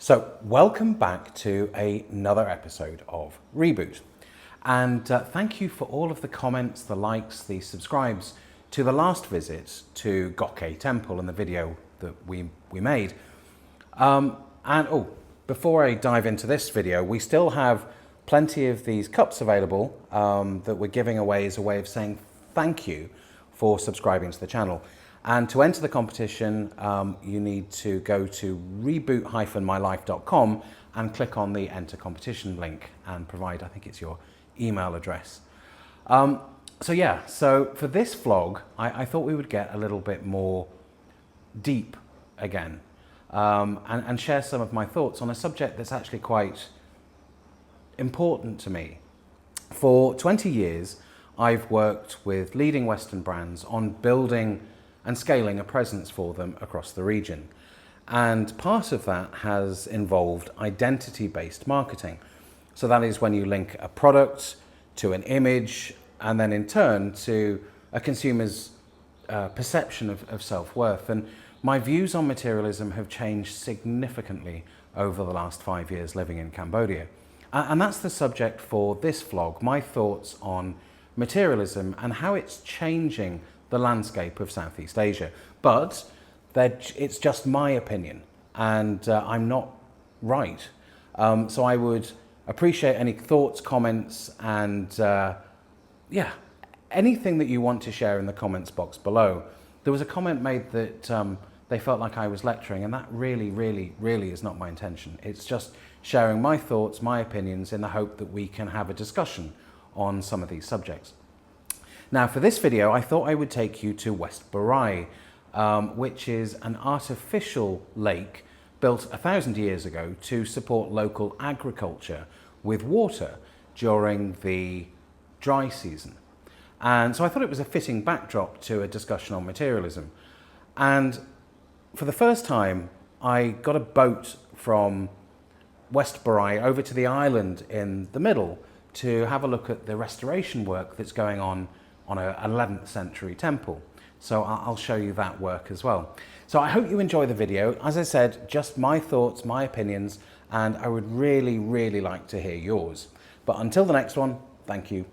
So, welcome back to another episode of Reboot. And thank you for all of the comments, the likes, the subscribes to the last visit to Gokke Temple and the video that we made. Before I dive into this video, we still have plenty of these cups available that we're giving away as a way of saying thank you for subscribing to the channel. And to enter the competition, you need to go to reboot-mylife.com and click on the enter competition link and provide, I think it's your email address. So for this vlog, I thought we would get a little bit more deep again and share some of my thoughts on a subject that's actually quite important to me. For 20 years, I've worked with leading Western brands on building and scaling a presence for them across the region. And part of that has involved identity-based marketing. So that is when you link a product to an image and then in turn to a consumer's perception of self-worth. And my views on materialism have changed significantly over the last 5 years living in Cambodia. And that's the subject for this vlog, my thoughts on materialism and how it's changing the landscape of Southeast Asia. But it's just my opinion and I'm not right. So I would appreciate any thoughts, comments and anything that you want to share in the comments box below. There was a comment made that they felt like I was lecturing, and that really is not my intention. It's just sharing my thoughts, my opinions in the hope that we can have a discussion on some of these subjects. Now for this video, I thought I would take you to West Barai, which is an artificial lake built 1,000 years ago to support local agriculture with water during the dry season. And so I thought it was a fitting backdrop to a discussion on materialism. And for the first time, I got a boat from West Barai over to the island in the middle to have a look at the restoration work that's going on an 11th century temple. So I'll show you that work as well. So I hope you enjoy the video. As I said, just my thoughts, my opinions, and I would really like to hear yours. But until the next one, thank you.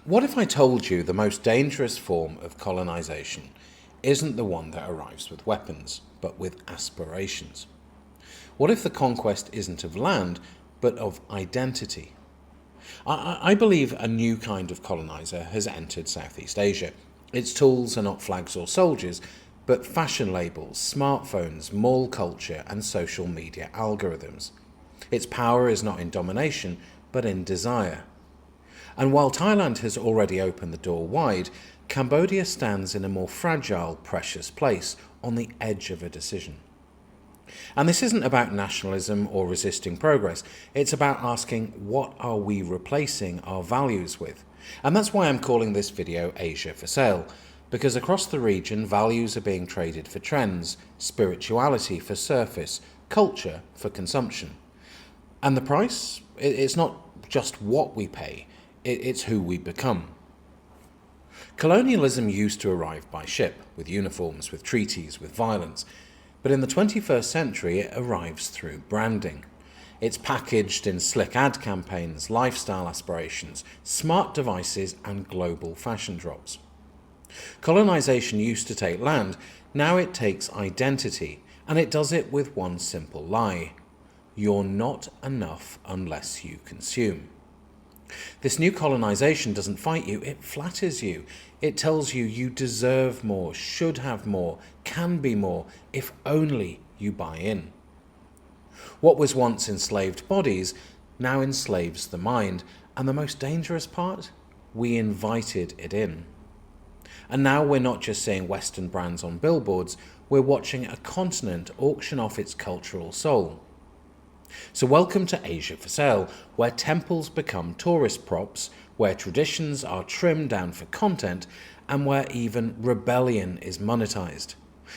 What if I told you the most dangerous form of colonization isn't the one that arrives with weapons, but with aspirations? What if the conquest isn't of land, but of identity? I believe a new kind of coloniser has entered Southeast Asia. Its tools are not flags or soldiers, but fashion labels, smartphones, mall culture and social media algorithms. Its power is not in domination, but in desire. And while Thailand has already opened the door wide, Cambodia stands in a more fragile, precious place on the edge of a decision. And this isn't about nationalism or resisting progress. It's about asking, what are we replacing our values with? And that's why I'm calling this video Asia for Sale, because across the region, values are being traded for trends, spirituality for surface, culture for consumption. And the price? It's not just what we pay, it's who we become. Colonialism used to arrive by ship, with uniforms, with treaties, with violence. But in the 21st century, it arrives through branding. It's packaged in slick ad campaigns, lifestyle aspirations, smart devices, and global fashion drops. Colonization used to take land, now it takes identity, and it does it with one simple lie. You're not enough unless you consume. This new colonization doesn't fight you, it flatters you. It tells you you deserve more, should have more, can be more, if only you buy in. What was once enslaved bodies now enslaves the mind, and the most dangerous part? We invited it in. And now we're not just seeing Western brands on billboards, we're watching a continent auction off its cultural soul. So welcome to Asia for Sale, where temples become tourist props, where traditions are trimmed down for content, and where even rebellion is monetized.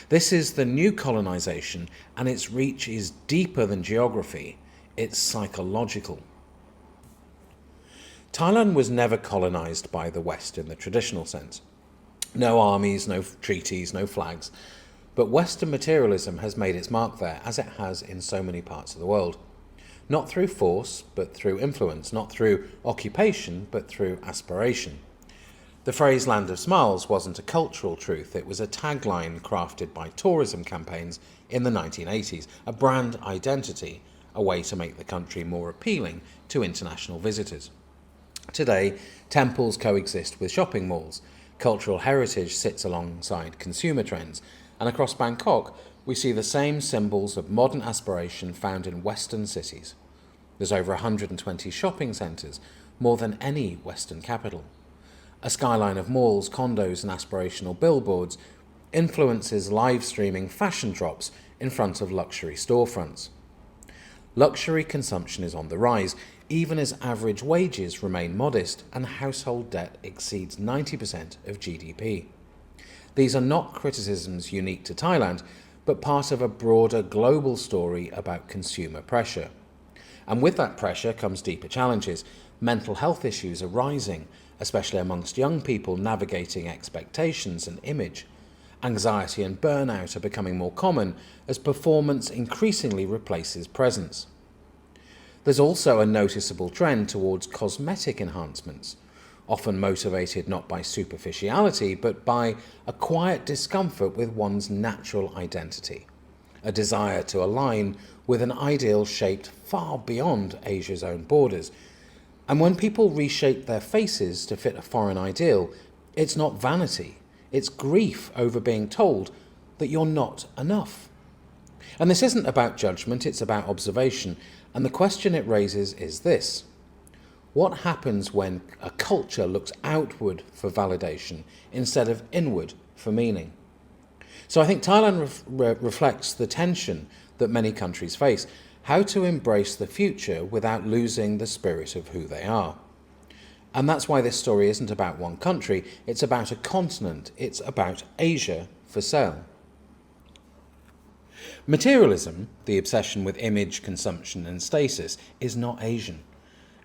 This is the new colonization, and its reach is deeper than geography, it's psychological. Thailand was never colonized by the West in the traditional sense. No armies, no treaties, no flags. But Western materialism has made its mark there, as it has in so many parts of the world. Not through force, but through influence. Not through occupation, but through aspiration. The phrase Land of Smiles wasn't a cultural truth, it was a tagline crafted by tourism campaigns in the 1980s, a brand identity, a way to make the country more appealing to international visitors. Today, temples coexist with shopping malls, cultural heritage sits alongside consumer trends, and across Bangkok we see the same symbols of modern aspiration found in Western cities. There's over 120 shopping centres, more than any Western capital. A skyline of malls, condos and aspirational billboards influences live streaming fashion drops in front of luxury storefronts. Luxury consumption is on the rise, even as average wages remain modest and household debt exceeds 90% of GDP. These are not criticisms unique to Thailand, but part of a broader global story about consumer pressure. And with that pressure comes deeper challenges. Mental health issues are rising, especially amongst young people navigating expectations and image. Anxiety and burnout are becoming more common as performance increasingly replaces presence. There's also a noticeable trend towards cosmetic enhancements, often motivated not by superficiality, but by a quiet discomfort with one's natural identity, a desire to align with an ideal shaped far beyond Asia's own borders. And when people reshape their faces to fit a foreign ideal, it's not vanity, it's grief over being told that you're not enough. And this isn't about judgment, it's about observation. And the question it raises is this: what happens when a culture looks outward for validation instead of inward for meaning? So I think Thailand reflects the tension that many countries face, how to embrace the future without losing the spirit of who they are. And that's why this story isn't about one country, it's about a continent, it's about Asia for sale. Materialism, the obsession with image, consumption and status, is not Asian.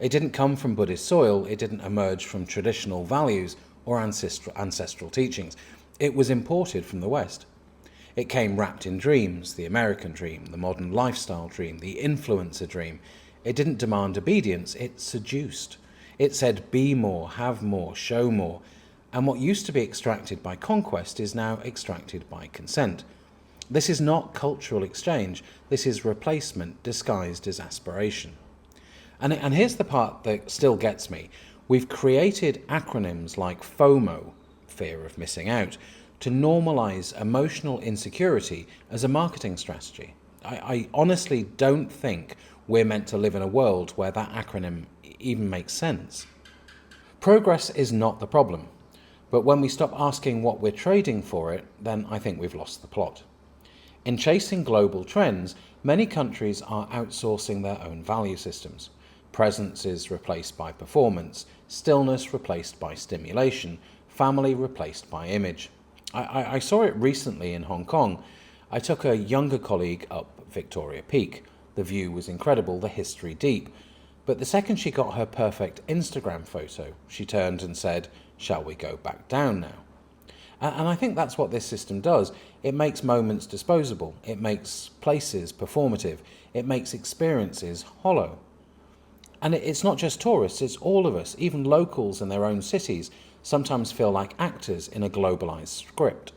It didn't come from Buddhist soil, it didn't emerge from traditional values or ancestral teachings. It was imported from the West. It came wrapped in dreams, the American dream, the modern lifestyle dream, the influencer dream. It didn't demand obedience, it seduced. It said be more, have more, show more. And what used to be extracted by conquest is now extracted by consent. This is not cultural exchange, this is replacement disguised as aspiration. And here's the part that still gets me. We've created acronyms like FOMO, fear of missing out, to normalize emotional insecurity as a marketing strategy. I honestly don't think we're meant to live in a world where that acronym even makes sense. Progress is not the problem, but when we stop asking what we're trading for it, then I think we've lost the plot. In chasing global trends, many countries are outsourcing their own value systems. Presence is replaced by performance, stillness replaced by stimulation, family replaced by image. I saw it recently in Hong Kong. I took a younger colleague up Victoria Peak. The view was incredible, the history deep. But the second she got her perfect Instagram photo, she turned and said, "Shall we go back down now?" And I think that's what this system does. It makes moments disposable. It makes places performative. It makes experiences hollow. And it's not just tourists, it's all of us, even locals in their own cities, sometimes feel like actors in a globalised script.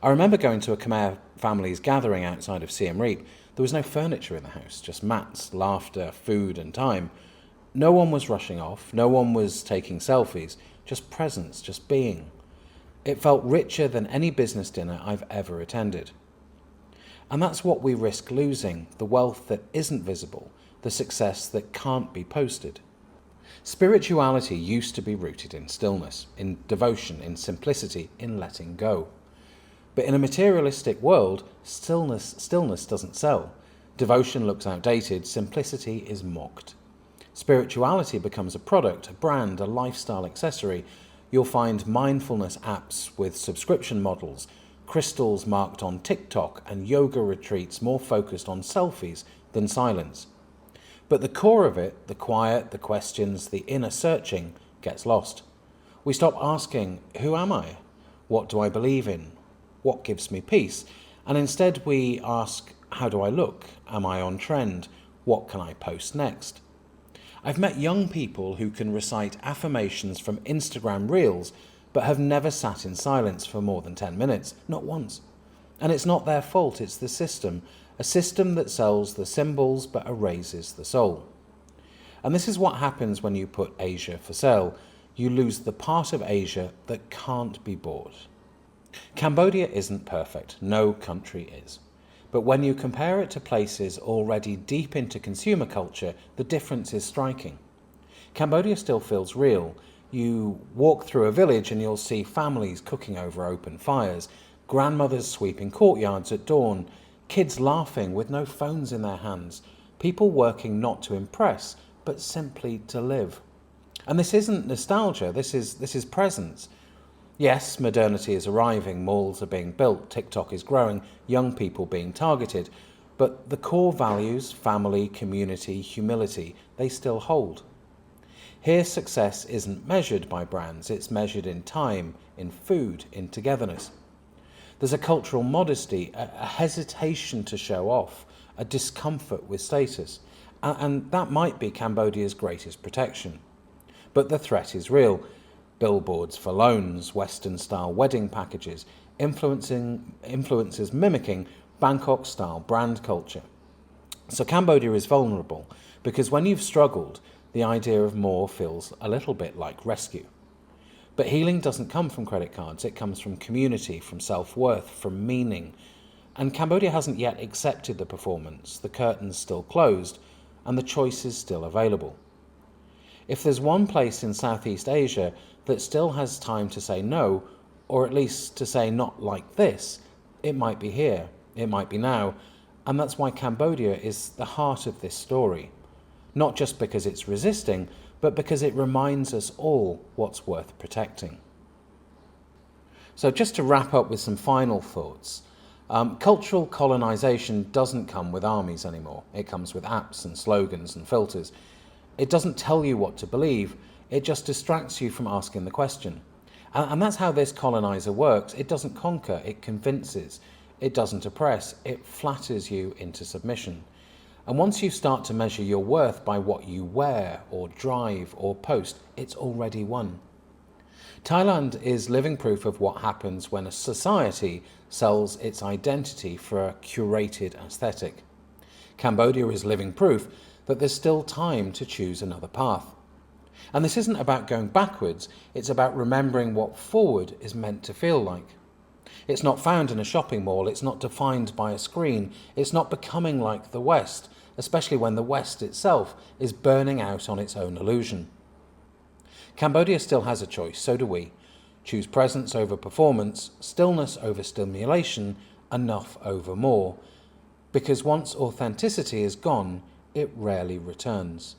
I remember going to a Khmer family's gathering outside of Siem Reap. There was no furniture in the house, just mats, laughter, food and time. No one was rushing off, no one was taking selfies, just presence, just being. It felt richer than any business dinner I've ever attended. And that's what we risk losing, the wealth that isn't visible, the success that can't be posted. Spirituality used to be rooted in stillness, in devotion, in simplicity, in letting go. But in a materialistic world, stillness doesn't sell. Devotion looks outdated, simplicity is mocked. Spirituality becomes a product, a brand, a lifestyle accessory. You'll find mindfulness apps with subscription models, crystals marked on TikTok, and yoga retreats more focused on selfies than silence. But the core of it, the quiet, the questions, the inner searching, gets lost. We stop asking, who am I? What do I believe in? what gives me peace? And instead we ask, how do I look? Am I on trend? What can I post next? I've met young people who can recite affirmations from Instagram Reels, but have never sat in silence for more than 10 minutes, not once. And it's not their fault, it's the system, a system that sells the symbols but erases the soul. And this is what happens when you put Asia for sale. You lose the part of Asia that can't be bought. Cambodia isn't perfect, no country is. But when you compare it to places already deep into consumer culture, the difference is striking. Cambodia still feels real. You walk through a village and you'll see families cooking over open fires, grandmothers sweeping courtyards at dawn, kids laughing with no phones in their hands, people working not to impress, but simply to live. And this isn't nostalgia, this is presence. Yes, modernity is arriving, malls are being built, TikTok is growing, young people being targeted, but the core values, family, community, humility, they still hold. Here success isn't measured by brands, it's measured in time, in food, in togetherness. There's a cultural modesty, a hesitation to show off, a discomfort with status, and that might be Cambodia's greatest protection. But the threat is real. Billboards for loans, Western-style wedding packages, influencers mimicking Bangkok-style brand culture. So Cambodia is vulnerable because when you've struggled, the idea of more feels a little bit like rescue. But healing doesn't come from credit cards, it comes from community, from self-worth, from meaning. And Cambodia hasn't yet accepted the performance, the curtain's still closed, and the choice is still available. If there's one place in Southeast Asia that still has time to say no, or at least to say not like this, it might be here, it might be now, and that's why Cambodia is the heart of this story. Not just because it's resisting, but because it reminds us all what's worth protecting. So just to wrap up with some final thoughts, cultural colonization doesn't come with armies anymore. It comes with apps and slogans and filters. It doesn't tell you what to believe, it just distracts you from asking the question. And that's how this coloniser works. It doesn't conquer, it convinces. It doesn't oppress, it flatters you into submission. And once you start to measure your worth by what you wear or drive or post, it's already won. Thailand is living proof of what happens when a society sells its identity for a curated aesthetic. Cambodia is living proof that there's still time to choose another path. And this isn't about going backwards, it's about remembering what forward is meant to feel like. It's not found in a shopping mall, it's not defined by a screen, it's not becoming like the West, especially when the West itself is burning out on its own illusion. Cambodia still has a choice, so do we. Choose presence over performance, stillness over stimulation, enough over more. Because once authenticity is gone, it rarely returns.